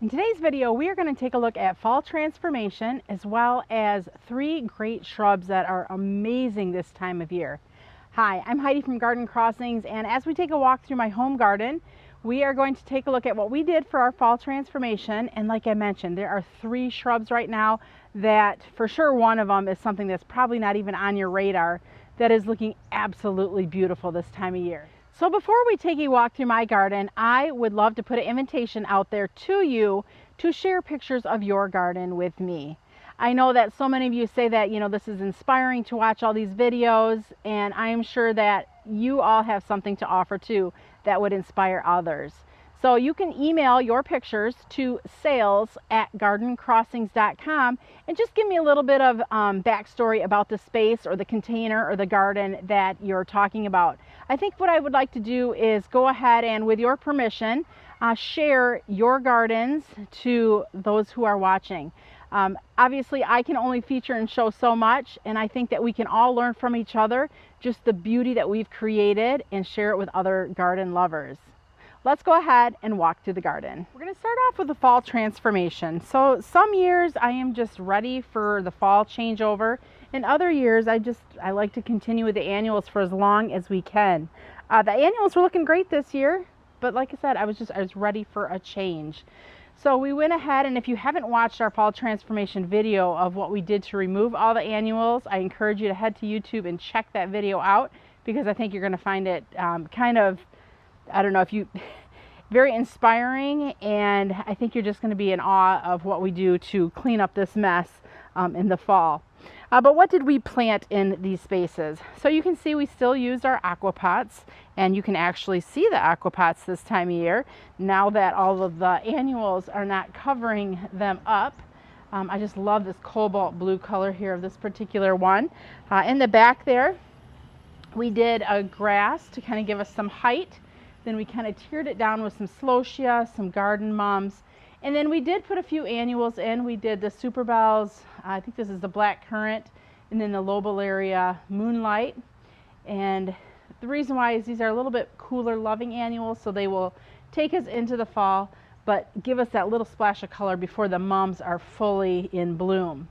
In today's video, we are going to take a look at fall transformation as well as 3 great shrubs that are amazing this time of year. Hi, I'm Heidi from Garden Crossings, and as we take a walk through my home garden, we are going to take a look at what we did for our fall transformation. And like I mentioned, there are 3 shrubs right now that for sure one of them is something that's probably not even on your radar that is looking absolutely beautiful this time of year. So before we take a walk through my garden, I would love to put an invitation out there to you to share pictures of your garden with me. I know that so many of you say that, this is inspiring to watch all these videos, and I am sure that you all have something to offer too that would inspire others. So you can email your pictures to sales@gardencrossings.com and just give me a little bit of backstory about the space or the container or the garden that you're talking about. I think what I would like to do is go ahead and, with your permission, share your gardens to those who are watching. Obviously, I can only feature and show so much, and I think that we can all learn from each other just the beauty that we've created and share it with other garden lovers. Let's go ahead and walk through the garden. We're going to start off with the fall transformation. So some years I am just ready for the fall changeover, and other years I like to continue with the annuals for as long as we can. The annuals were looking great this year, but like I said, I was ready for a change. So we went ahead, and if you haven't watched our fall transformation video of what we did to remove all the annuals, I encourage you to head to YouTube and check that video out, because I think you're going to find it very inspiring, and I think you're just going to be in awe of what we do to clean up this mess in the fall. But what did we plant in these spaces? So you can see we still used our aquapots, and you can actually see the aquapots this time of year now that all of the annuals are not covering them up. I just love this cobalt blue color here of this particular one. In the back there, we did a grass to kind of give us some height. Then we kind of tiered it down with some slocia, some garden mums, and then we did put a few annuals in. We did the super bells, I think this is the black currant, and then the lobellaria moonlight. And the reason why is these are a little bit cooler loving annuals, so they will take us into the fall, but give us that little splash of color before the mums are fully in bloom.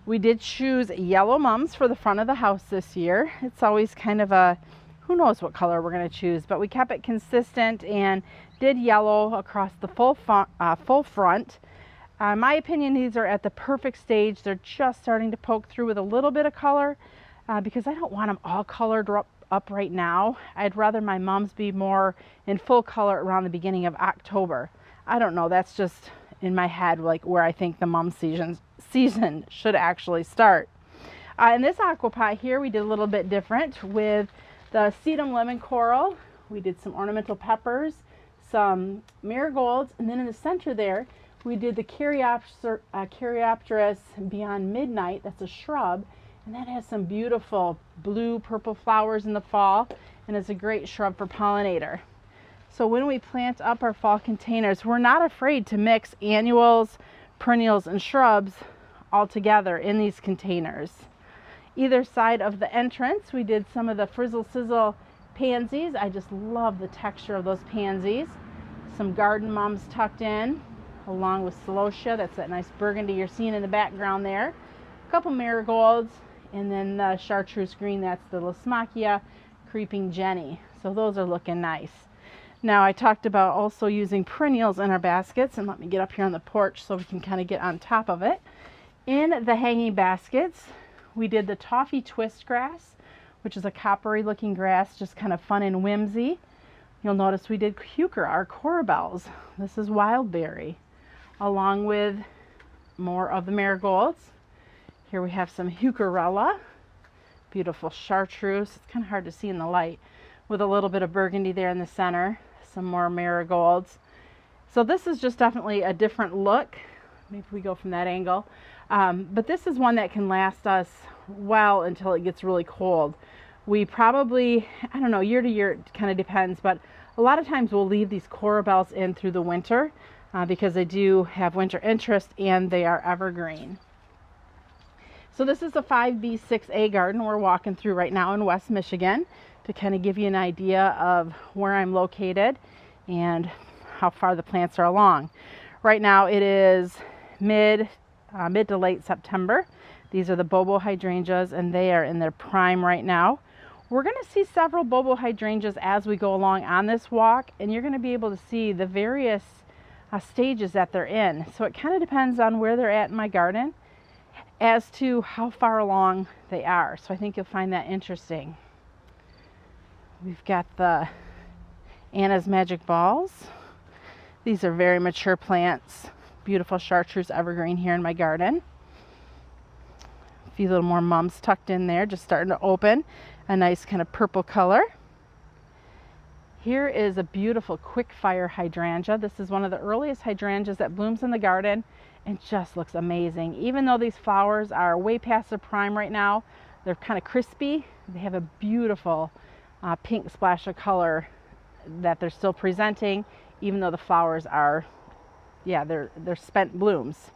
We did choose yellow mums for the front of the house this year. It's always kind of a who knows what color we're going to choose, but we kept it consistent and did yellow across the full front. In my opinion, these are at the perfect stage. They're just starting to poke through with a little bit of color because I don't want them all colored up right now. I'd rather my mums be more in full color around the beginning of October. I don't know, that's just in my head, like where I think the mum season should actually start. In this aquapot here, we did a little bit different with the sedum lemon coral. We did some ornamental peppers, some marigolds, and then in the center there we did the Caryopteris beyond midnight. That's a shrub, and that has some beautiful blue purple flowers in the fall, and is a great shrub for pollinator. So when we plant up our fall containers, we're not afraid to mix annuals, perennials, and shrubs all together in these containers. Either side of the entrance, we did some of the frizzle sizzle pansies. I just love the texture of those pansies. Some garden mums tucked in, along with celosia. That's that nice burgundy you're seeing in the background there. A couple marigolds, and then the chartreuse green, that's the Lysmachia creeping Jenny. So those are looking nice. Now I talked about also using perennials in our baskets, and let me get up here on the porch so we can kind of get on top of it. In the hanging baskets, we did the toffee twist grass, which is a coppery looking grass, just kind of fun and whimsy. You'll notice we did heuchera, our corabels. This is wildberry, along with more of the marigolds. Here we have some heucherella, beautiful chartreuse. It's kind of hard to see in the light, with a little bit of burgundy there in the center. Some more marigolds. So this is just definitely a different look. Maybe we go from that angle. But this is one that can last us well until it gets really cold. We probably, I don't know, year to year, it kind of depends, but a lot of times we'll leave these corabels in through the winter because they do have winter interest and they are evergreen. So this is a 5B6A garden we're walking through right now in West Michigan to kind of give you an idea of where I'm located and how far the plants are along. Right now it is mid to late September. These are the Bobo hydrangeas, and they are in their prime right now. We're going to see several Bobo hydrangeas as we go along on this walk, and you're going to be able to see the various stages that they're in. So it kind of depends on where they're at in my garden as to how far along they are. So I think you'll find that interesting. We've got the Anna's Magic Balls. These are very mature plants. Beautiful chartreuse evergreen here in my garden. A few little more mums tucked in there, just starting to open. A nice kind of purple color. Here is a beautiful quick fire hydrangea. This is one of the earliest hydrangeas that blooms in the garden and just looks amazing. Even though these flowers are way past their prime right now, they're kind of crispy. They have a beautiful pink splash of color that they're still presenting, even though the flowers are, they're spent blooms.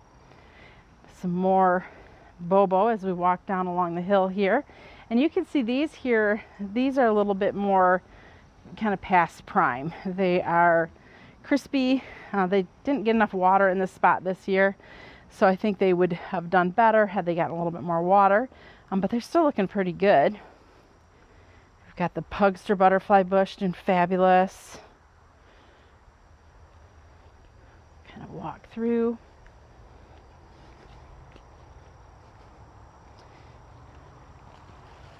Some more Bobo as we walk down along the hill here. And you can see these here, these are a little bit more kind of past prime. They are crispy. They didn't get enough water in this spot this year, so I think they would have done better had they gotten a little bit more water, but they're still looking pretty good. We've got the Pugster butterfly bush doing fabulous. Kind of walk through.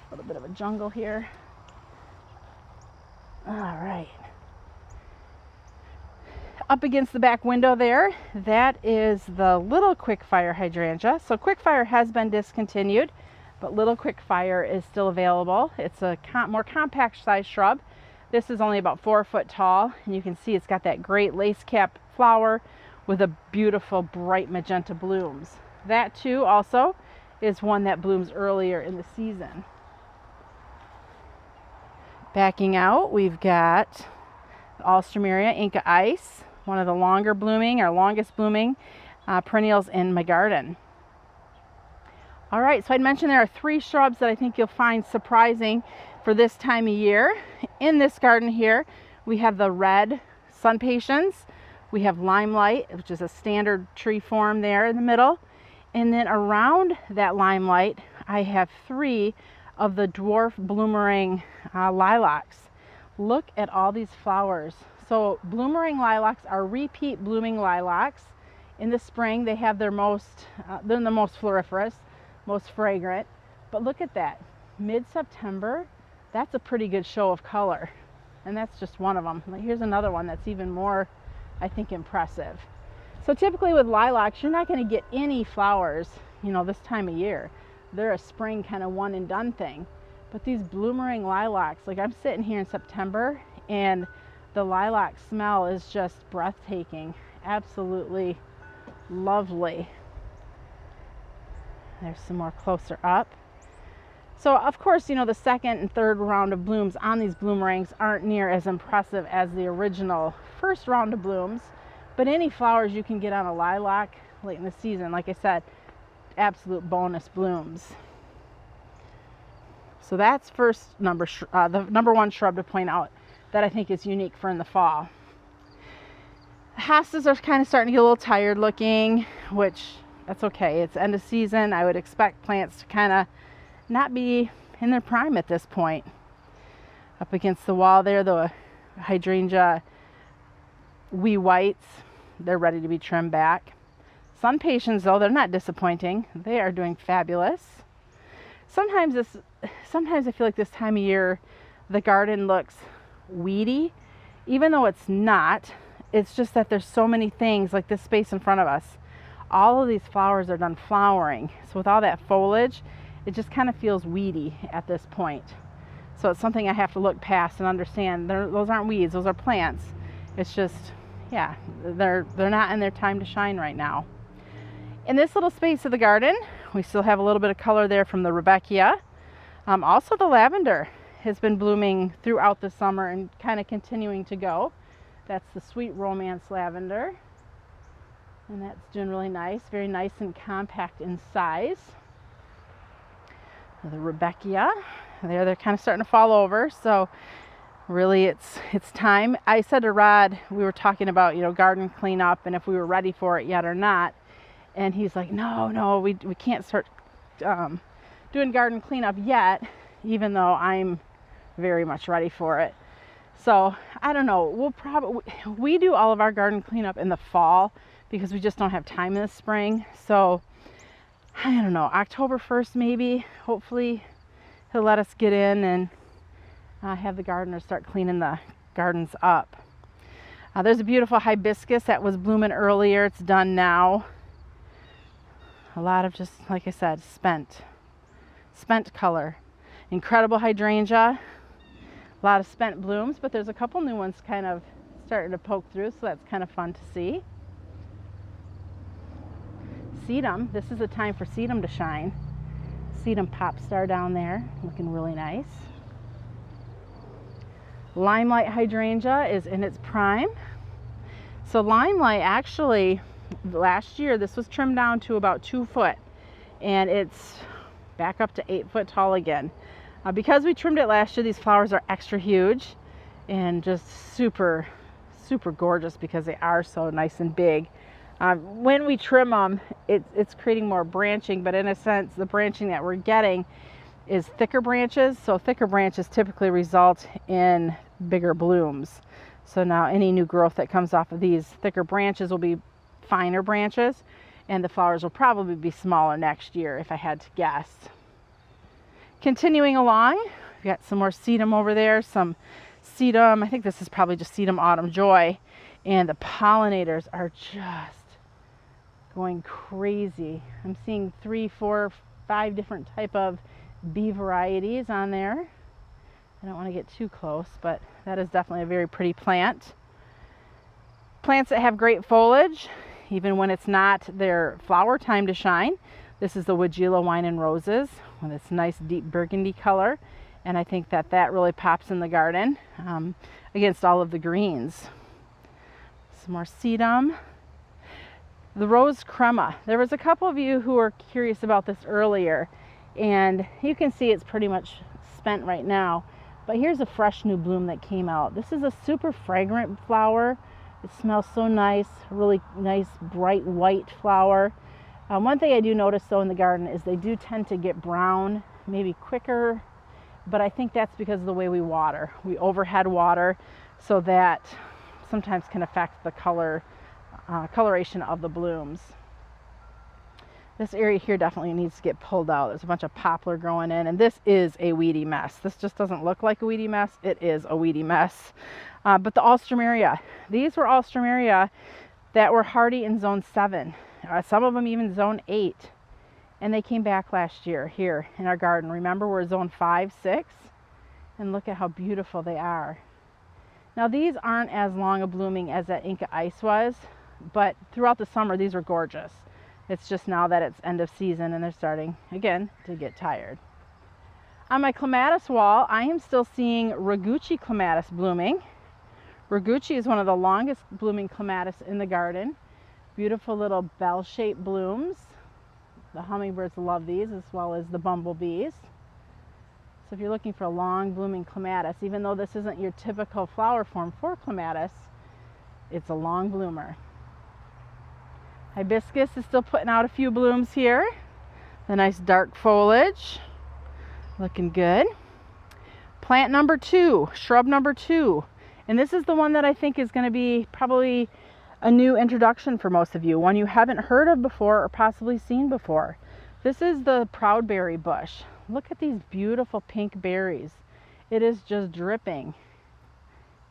A little bit of a jungle here. All right. Up against the back window there, that is the little quick fire hydrangea. So quick fire has been discontinued, but little quick fire is still available. It's a more compact size shrub. This is only about 4 foot tall, and you can see it's got that great lace cap flower with a beautiful bright magenta blooms. That too also is one that blooms earlier in the season. Backing out, we've got Alstroemeria Inca Ice, one of the longer blooming or longest blooming perennials in my garden. All right, so I'd mentioned there are 3 shrubs that I think you'll find surprising for this time of year. In this garden here, we have the red sun patience, we have limelight, which is a standard tree form there in the middle, and then around that limelight, I have 3 of the dwarf bloomerang lilacs. Look at all these flowers. So bloomerang lilacs are repeat blooming lilacs. In the spring, they have their they're the most floriferous, most fragrant. But look at that, mid-September, that's a pretty good show of color. And that's just one of them. Here's another one that's even more, I think, impressive. So typically with lilacs, you're not going to get any flowers, this time of year. They're a spring kind of one and done thing. But these bloomerang lilacs, like I'm sitting here in September and the lilac smell is just breathtaking. Absolutely lovely. There's some more closer up. So of course, the second and third round of blooms on these bloomerangs aren't near as impressive as the original first round of blooms, but any flowers you can get on a lilac late in the season, like I said, absolute bonus blooms. So that's the number 1 shrub to point out that I think is unique for in the fall. The hostas are kind of starting to get a little tired looking, which that's okay. It's end of season. I would expect plants to kind of not be in their prime at this point. Up against the wall there, the hydrangea wee whites, they're ready to be trimmed back. Sun patience, though, they're not disappointing. They are doing fabulous. Sometimes I feel like this time of year, the garden looks weedy, even though it's not. It's just that there's so many things, like this space in front of us. All of these flowers are done flowering. So with all that foliage, it just kind of feels weedy at this point. So it's something I have to look past and understand. Those aren't weeds, those are plants. It's just, they're not in their time to shine right now. In this little space of the garden, we still have a little bit of color there from the Rudbeckia. Also the lavender has been blooming throughout the summer and kind of continuing to go. That's the Sweet Romance lavender. And that's doing really nice, very nice and compact in size. The Rudbeckia, they're kind of starting to fall over, so really it's time. I said to Rod, we were talking about, you know, garden cleanup and if we were ready for it yet or not. And he's like, no, we can't start doing garden cleanup yet, even though I'm very much ready for it. So I don't know, we do all of our garden cleanup in the fall because we just don't have time in the spring. So I don't know, October 1st maybe, hopefully he'll let us get in and have the gardeners start cleaning the gardens up. There's a beautiful hibiscus that was blooming earlier. It's done now. A lot of, just like I said, spent color. Incredible hydrangea. A lot of spent blooms, but there's a couple new ones kind of starting to poke through, so that's kind of fun to see. Sedum. This is the time for sedum to shine. Sedum pop star down there, looking really nice. Limelight hydrangea is in its prime. So limelight, actually, last year this was trimmed down to about 2 foot, and it's back up to 8 foot tall again. Because we trimmed it last year, these flowers are extra huge and just super gorgeous because they are so nice and big. When we trim them, it's creating more branching, but in a sense, the branching that we're getting is thicker branches. So thicker branches typically result in bigger blooms. So now any new growth that comes off of these thicker branches will be finer branches, and the flowers will probably be smaller next year if I had to guess. Continuing along, we've got some more sedum over there, some sedum, I think this is probably just sedum autumn joy, and the pollinators are just going crazy. I'm seeing 3, 4, 5 different type of bee varieties on there. I don't want to get too close, but that is definitely a very pretty plant. Plants that have great foliage, even when it's not their flower time to shine. This is the Weigela Wine and Roses with its nice deep burgundy color, and I think that really pops in the garden against all of the greens. Some more sedum. The rose crema. There was a couple of you who were curious about this earlier, and you can see it's pretty much spent right now, but here's a fresh new bloom that came out. This is a super fragrant flower. It smells so nice, really nice bright white flower. One thing I do notice though in the garden is they do tend to get brown maybe quicker, but I think that's because of the way we water. We overhead water, so that sometimes can affect the coloration of the blooms. This area here definitely needs to get pulled out. There's a bunch of poplar growing in, and this is a weedy mess. This just doesn't look like a weedy mess. It is a weedy mess. But the alstroemeria, these were alstroemeria that were hardy in zone 7. Some of them even zone 8. And they came back last year here in our garden. Remember, we're zone 5, 6. And look at how beautiful they are. Now these aren't as long a blooming as that Inca Ice was, but throughout the summer these were gorgeous. It's just now that it's end of season and they're starting again to get tired. On my clematis wall, I am still seeing Raguchi clematis blooming. Raguchi is one of the longest blooming clematis in the garden. Beautiful little bell-shaped blooms. The hummingbirds love these, as well as the bumblebees. So if you're looking for a long blooming clematis, even though this isn't your typical flower form for clematis, it's a long bloomer. Hibiscus is still putting out a few blooms here. The nice dark foliage, looking good. Plant number 2, shrub number 2. And this is the one that I think is going to be probably a new introduction for most of you, one you haven't heard of before or possibly seen before. This is the proudberry bush. Look at these beautiful pink berries. It is just dripping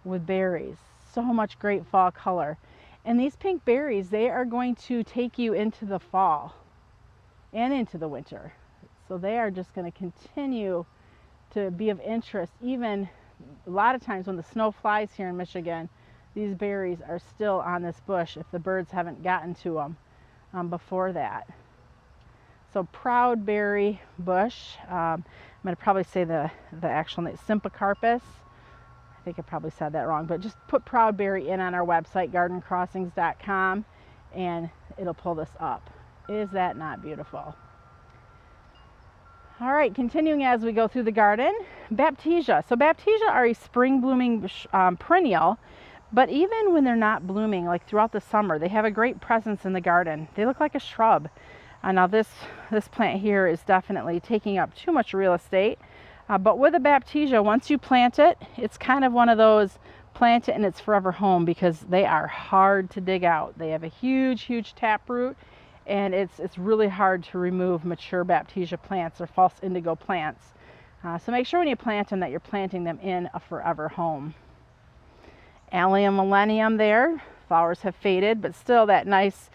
with berries. So much great fall color. And these pink berries, they are going to take you into the fall and into the winter. So they are just going to continue to be of interest. Even a lot of times when the snow flies here in Michigan, these berries are still on this bush if the birds haven't gotten to them before that. So proudberry bush. I'm going to probably say the actual name, Sympacarpus. I think I probably said that wrong, but just put proudberry in on our website, gardencrossings.com, and it'll pull this up. Is that not beautiful? All right, continuing as we go through the garden, Baptisia. So Baptisia are a spring blooming perennial, but even when they're not blooming, like throughout the summer, they have a great presence in the garden. They look like a shrub. Now this plant here is definitely taking up too much real estate, but with a Baptisia, once you plant it, it's kind of one of those plant it and it's forever home, because they are hard to dig out. They have a huge taproot, and it's really hard to remove mature Baptisia plants or false indigo plants. So make sure when you plant them that you're planting them in a forever home. Allium millennium there. Flowers have faded, but still that nice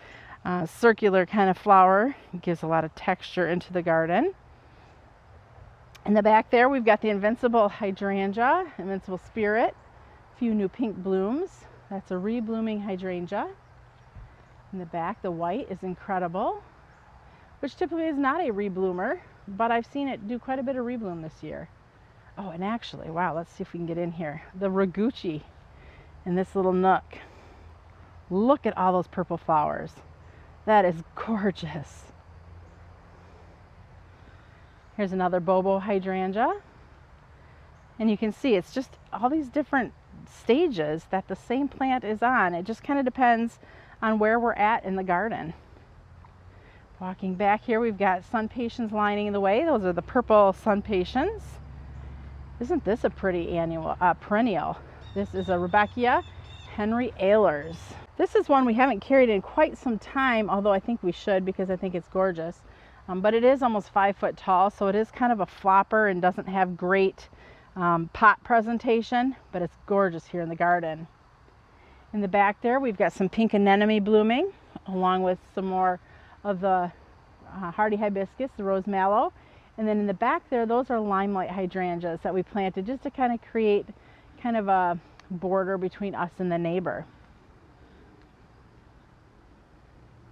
circular kind of flower. It gives a lot of texture into the garden. In the back there, we've got the invincible hydrangea, invincible spirit. A few new pink blooms. That's a reblooming hydrangea. In the back, the white is incredible, which typically is not a rebloomer, but I've seen it do quite a bit of rebloom this year. Oh, and actually, wow, let's see if we can get in here. The raguchi in this little nook. Look at all those purple flowers. That is gorgeous. Here's another bobo hydrangea. And you can see it's just all these different stages that the same plant is on. It just kind of depends on where we're at in the garden. Walking back here, we've got sun patiens lining the way. Those are the purple sun patiens. Isn't this a pretty perennial? This is a Rebeckia Henry Ehlers. This is one we haven't carried in quite some time, although I think we should, because I think it's gorgeous. But it is almost 5 foot tall, so it is kind of a flopper and doesn't have great pot presentation, but it's gorgeous here in the garden. In the back there, we've got some pink anemone blooming, along with some more of the hardy hibiscus, the rose mallow. And then in the back there, those are limelight hydrangeas that we planted just to kind of create kind of a border between us and the neighbor.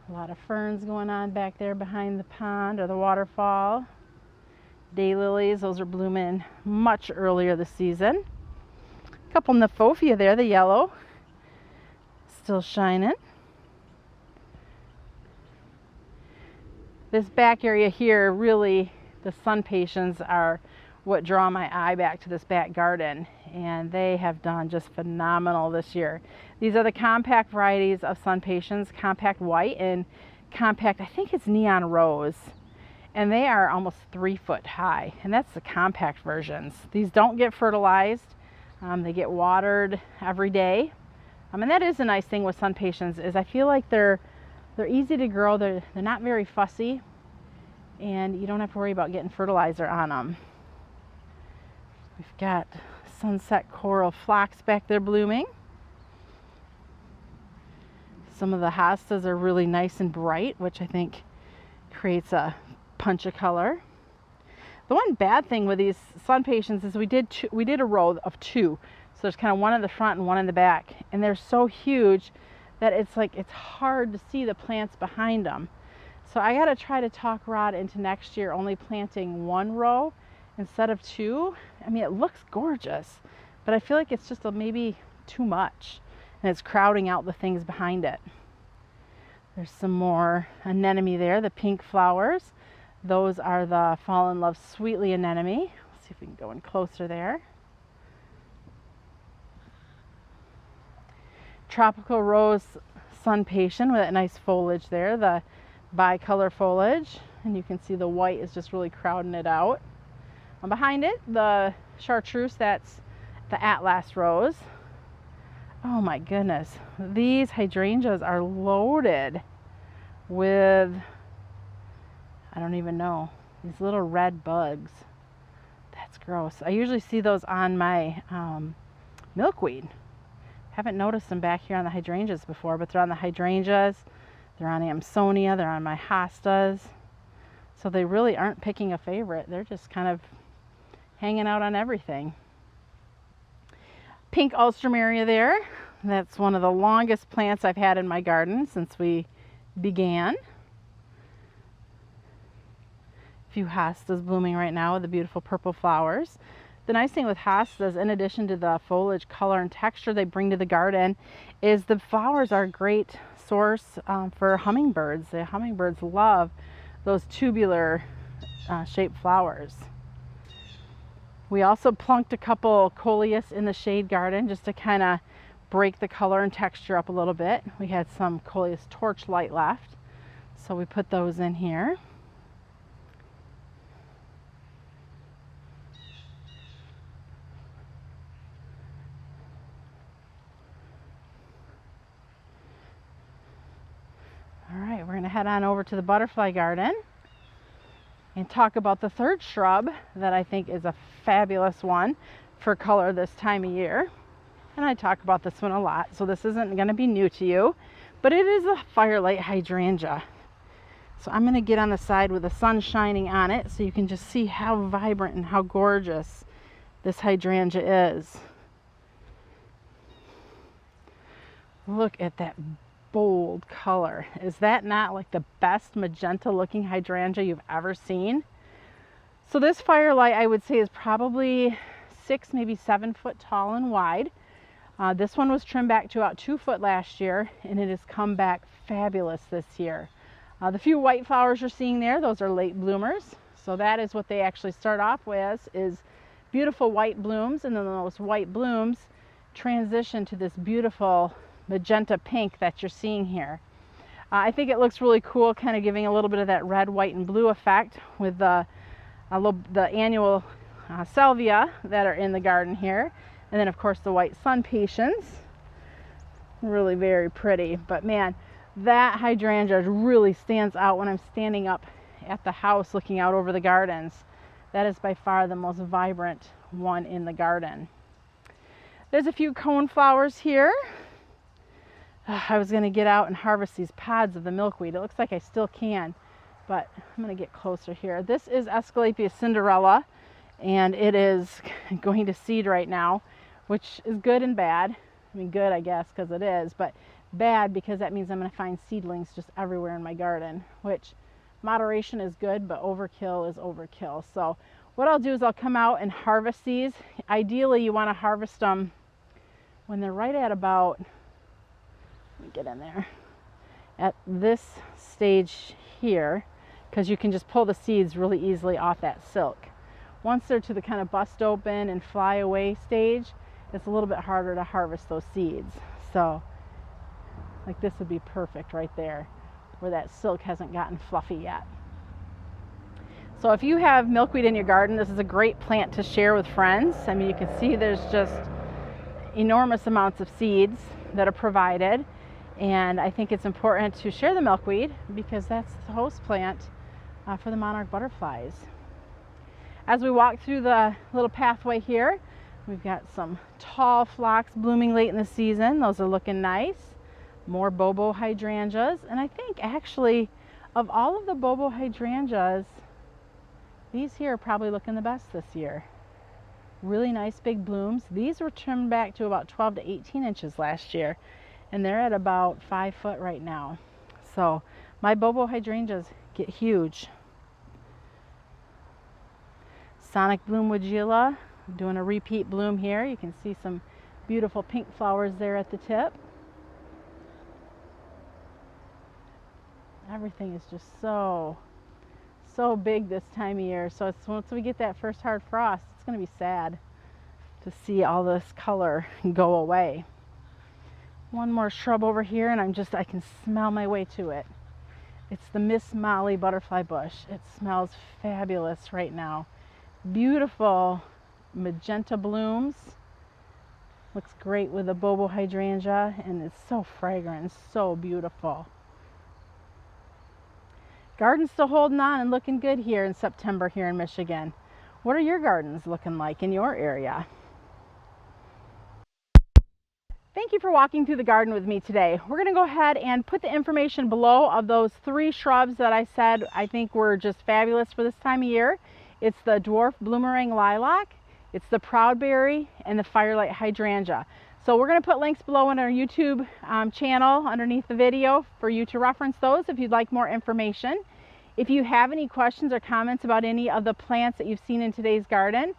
A lot of ferns going on back there behind the pond or the waterfall. Daylilies, those are blooming much earlier this season. A couple Nephophia there, the yellow, still shining. This back area here, really, the sun patiens are what draw my eye back to this back garden, and they have done just phenomenal this year. These are the compact varieties of sun patiens, compact white and compact, I think it's neon rose, and they are almost 3 foot high, and that's the compact versions. These don't get fertilized. They get watered every day. And that is a nice thing with sun patiens, is I feel like they're easy to grow. They're not very fussy, and you don't have to worry about getting fertilizer on them. We've got sunset coral phlox back there blooming. Some of the hostas are really nice and bright, which I think creates a punch of color. The one bad thing with these sun patiens is we did a row of 2. So there's kind of one in the front and one in the back, and they're so huge that it's hard to see the plants behind them. So I got to try to talk Rod into next year only planting 1 row instead of 2. I mean, it looks gorgeous, but I feel like it's just maybe too much, and it's crowding out the things behind it. There's some more anemone there, the pink flowers. Those are the Fall in Love Sweetly anemone. Let's see if we can go in closer there. Tropical rose sun patient with that nice foliage there, the bicolor foliage, and you can see the white is just really crowding it out. And behind it, the chartreuse, that's the Atlas rose. Oh my goodness, these hydrangeas are loaded with, I don't even know, these little red bugs. That's gross. I usually see those on my milkweed. Haven't noticed them back here on the hydrangeas before, but they're on the hydrangeas, they're on Amsonia, they're on my hostas. So they really aren't picking a favorite. They're just kind of hanging out on everything. Pink alstroemeria there. That's one of the longest plants I've had in my garden since we began. A few hostas blooming right now with the beautiful purple flowers. The nice thing with hostas, in addition to the foliage color and texture they bring to the garden, is the flowers are a great source for hummingbirds. The hummingbirds love those tubular shaped flowers. We also plunked a couple coleus in the shade garden just to kind of break the color and texture up a little bit. We had some coleus torchlight left, so we put those in here. All right, we're going to head on over to the butterfly garden and talk about the third shrub that I think is a fabulous one for color this time of year. And I talk about this one a lot, so this isn't going to be new to you, but it is a firelight hydrangea. So I'm going to get on the side with the sun shining on it so you can just see how vibrant and how gorgeous this hydrangea is. Look at that bold color. Is that not like the best magenta looking hydrangea you've ever seen? So this firelight, I would say, is probably 6, maybe 7 foot tall and wide. This one was trimmed back to about 2 foot last year, and it has come back fabulous this year. The few white flowers you're seeing there, those are late bloomers. So that is what they actually start off with, is beautiful white blooms, and then those white blooms transition to this beautiful magenta pink that you're seeing here. I think it looks really cool, kind of giving a little bit of that red, white, and blue effect with the annual salvia that are in the garden here. And then of course the white sun patience. Really very pretty. But man, that hydrangea really stands out when I'm standing up at the house looking out over the gardens. That is by far the most vibrant one in the garden. There's a few cone flowers here. I was going to get out and harvest these pods of the milkweed. It looks like I still can, but I'm going to get closer here. This is Aesculapius Cinderella, and it is going to seed right now, which is good and bad. I mean, good, I guess, because it is, but bad because that means I'm going to find seedlings just everywhere in my garden, which moderation is good, but overkill is overkill. So what I'll do is I'll come out and harvest these. Ideally, you want to harvest them when they're right at about, let me get in there, at this stage here, because you can just pull the seeds really easily off that silk. Once they're to the kind of bust open and fly away stage, it's a little bit harder to harvest those seeds. So like this would be perfect right there where that silk hasn't gotten fluffy yet. So if you have milkweed in your garden, this is a great plant to share with friends. I mean, you can see there's just enormous amounts of seeds that are provided, and I think it's important to share the milkweed because that's the host plant for the monarch butterflies. As we walk through the little pathway here, we've got some tall phlox blooming late in the season. Those are looking nice. More bobo hydrangeas, and I think actually of all of the bobo hydrangeas, these here are probably looking the best this year. Really nice big blooms. These were trimmed back to about 12 to 18 inches last year, and they're at about 5 foot right now. So my bobo hydrangeas get huge. Sonic Bloom Weigela, doing a repeat bloom here. You can see some beautiful pink flowers there at the tip. Everything is just so big this time of year. So it's, once we get that first hard frost, it's going to be sad to see all this color go away. One more shrub over here, and I can smell my way to it. It's the Miss Molly butterfly bush. It smells fabulous right now. Beautiful magenta blooms. Looks great with the bobo hydrangea, and it's so fragrant and so beautiful. Garden's still holding on and looking good here in September here in Michigan. What are your gardens looking like in your area? Thank you for walking through the garden with me today. We're going to go ahead and put the information below of those 3 shrubs that I said I think were just fabulous for this time of year. It's the dwarf bloomerang lilac, it's the proudberry, and the firelight hydrangea. So we're going to put links below on our YouTube channel underneath the video for you to reference those if you'd like more information. If you have any questions or comments about any of the plants that you've seen in today's garden,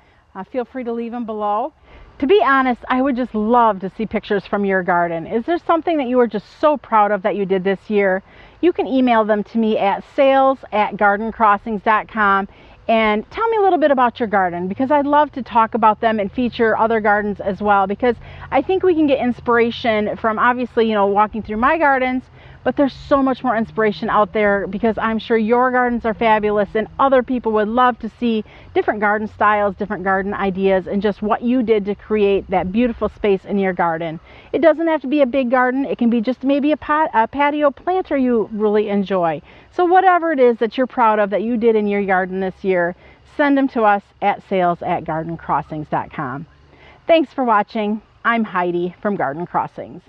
feel free to leave them below. To be honest, I would just love to see pictures from your garden. Is there something that you are just so proud of that you did this year? You can email them to me at sales@gardencrossings.com, and tell me a little bit about your garden, because I'd love to talk about them and feature other gardens as well, because I think we can get inspiration from, obviously, you know, walking through my gardens, but there's so much more inspiration out there, because I'm sure your gardens are fabulous and other people would love to see different garden styles, different garden ideas, and just what you did to create that beautiful space in your garden. It doesn't have to be a big garden. It can be just maybe a patio planter you really enjoy. So whatever it is that you're proud of that you did in your garden this year, send them to us at sales@gardencrossings.com. Thanks for watching. I'm Heidi from Garden Crossings.